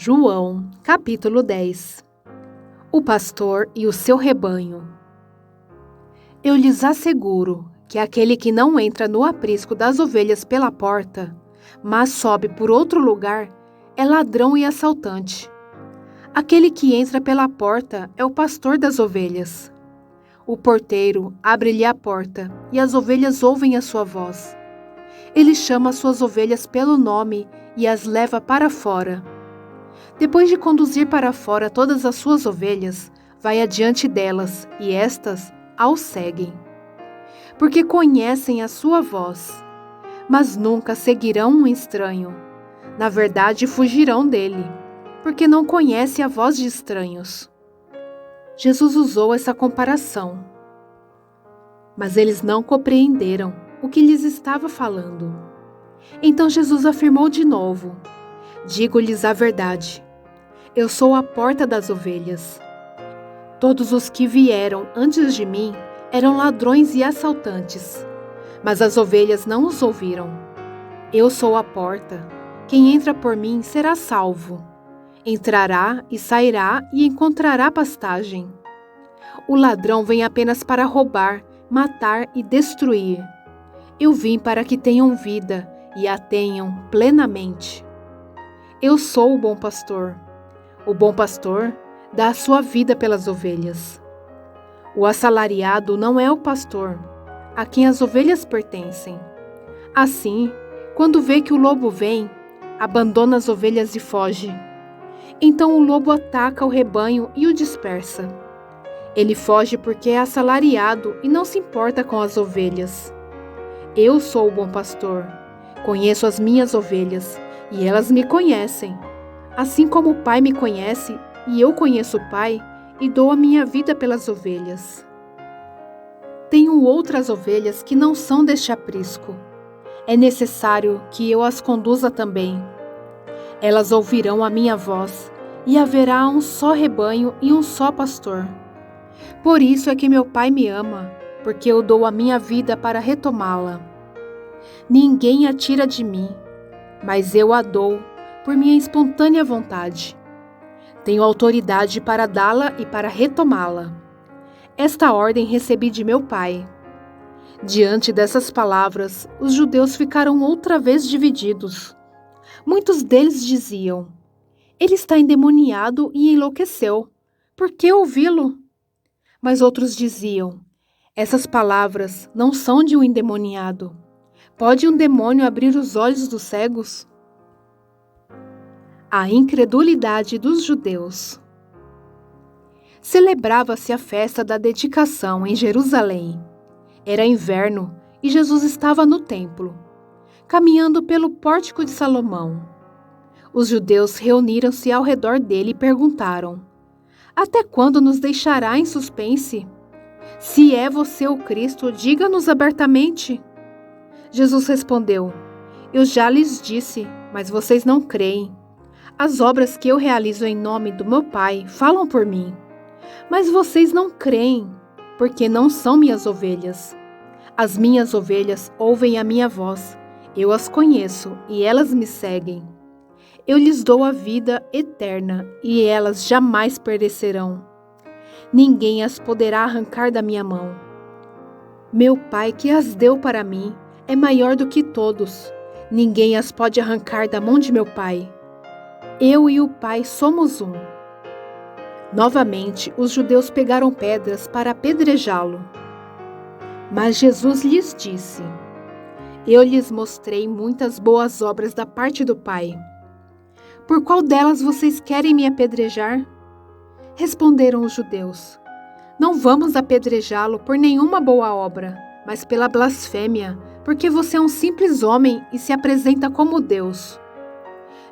João, capítulo 10. O pastor e o seu rebanho. Eu lhes asseguro que aquele que não entra no aprisco das ovelhas pela porta, mas sobe por outro lugar, é ladrão e assaltante. Aquele que entra pela porta é o pastor das ovelhas. O porteiro abre-lhe a porta e as ovelhas ouvem a sua voz. Ele chama as suas ovelhas pelo nome e as leva para fora. Depois de conduzir para fora todas as suas ovelhas, vai adiante delas, e estas ao seguem. Porque conhecem a sua voz, mas nunca seguirão um estranho. Na verdade, fugirão dele, porque não conhecem a voz de estranhos. Jesus usou essa comparação, mas eles não compreenderam o que lhes estava falando. Então Jesus afirmou de novo: digo-lhes a verdade. Eu sou a porta das ovelhas. Todos os que vieram antes de mim eram ladrões e assaltantes, mas as ovelhas não os ouviram. Eu sou a porta. Quem entra por mim será salvo. Entrará e sairá e encontrará pastagem. O ladrão vem apenas para roubar, matar e destruir. Eu vim para que tenham vida e a tenham plenamente. Eu sou o bom pastor. O bom pastor dá a sua vida pelas ovelhas. O assalariado não é o pastor, a quem as ovelhas pertencem. Assim, quando vê que o lobo vem, abandona as ovelhas e foge. Então o lobo ataca o rebanho e o dispersa. Ele foge porque é assalariado e não se importa com as ovelhas. Eu sou o bom pastor. Conheço as minhas ovelhas e elas me conhecem. Assim como o Pai me conhece e eu conheço o Pai e dou a minha vida pelas ovelhas. Tenho outras ovelhas que não são deste aprisco. É necessário que eu as conduza também. Elas ouvirão a minha voz e haverá um só rebanho e um só pastor. Por isso é que meu Pai me ama, porque eu dou a minha vida para retomá-la. Ninguém a tira de mim, mas eu a dou por minha espontânea vontade. Tenho autoridade para dá-la e para retomá-la. Esta ordem recebi de meu Pai. Diante dessas palavras, os judeus ficaram outra vez divididos. Muitos deles diziam: ele está endemoniado e enlouqueceu. Por que ouvi-lo? Mas outros diziam: essas palavras não são de um endemoniado. Pode um demônio abrir os olhos dos cegos? A incredulidade dos judeus. Celebrava-se a festa da dedicação em Jerusalém. Era inverno e Jesus estava no templo, caminhando pelo pórtico de Salomão. Os judeus reuniram-se ao redor dele e perguntaram: até quando nos deixará em suspense? Se é você o Cristo, diga-nos abertamente. Jesus respondeu: eu já lhes disse, mas vocês não creem. As obras que eu realizo em nome do meu Pai falam por mim. Mas vocês não creem, porque não são minhas ovelhas. As minhas ovelhas ouvem a minha voz. Eu as conheço e elas me seguem. Eu lhes dou a vida eterna e elas jamais perecerão. Ninguém as poderá arrancar da minha mão. Meu Pai que as deu para mim é maior do que todos. Ninguém as pode arrancar da mão de meu Pai. Eu e o Pai somos um. Novamente, os judeus pegaram pedras para apedrejá-lo. Mas Jesus lhes disse: eu lhes mostrei muitas boas obras da parte do Pai. Por qual delas vocês querem me apedrejar? Responderam os judeus: não vamos apedrejá-lo por nenhuma boa obra, mas pela blasfêmia, porque você é um simples homem e se apresenta como Deus.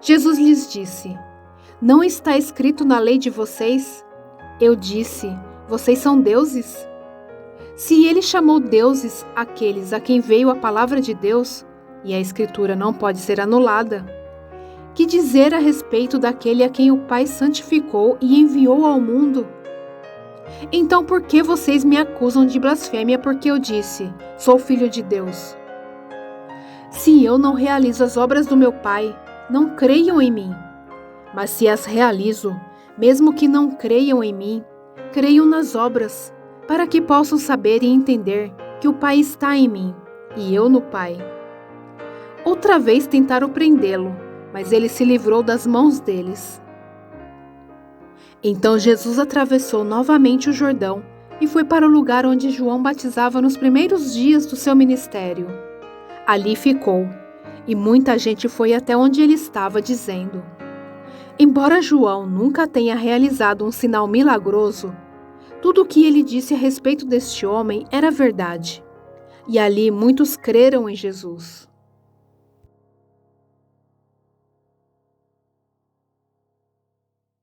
Jesus lhes disse: não está escrito na lei de vocês? Eu disse: vocês são deuses? Se ele chamou deuses aqueles a quem veio a palavra de Deus, e a Escritura não pode ser anulada, que dizer a respeito daquele a quem o Pai santificou e enviou ao mundo? Então por que vocês me acusam de blasfêmia porque eu disse: sou filho de Deus? Se eu não realizo as obras do meu Pai, não creiam em mim. Mas se as realizo, mesmo que não creiam em mim, creiam nas obras, para que possam saber e entender que o Pai está em mim e eu no Pai. Outra vez tentaram prendê-lo, mas ele se livrou das mãos deles. Então Jesus atravessou novamente o Jordão e foi para o lugar onde João batizava nos primeiros dias do seu ministério. Ali ficou, e muita gente foi até onde ele estava, dizendo: embora João nunca tenha realizado um sinal milagroso, tudo o que ele disse a respeito deste homem era verdade. E ali muitos creram em Jesus.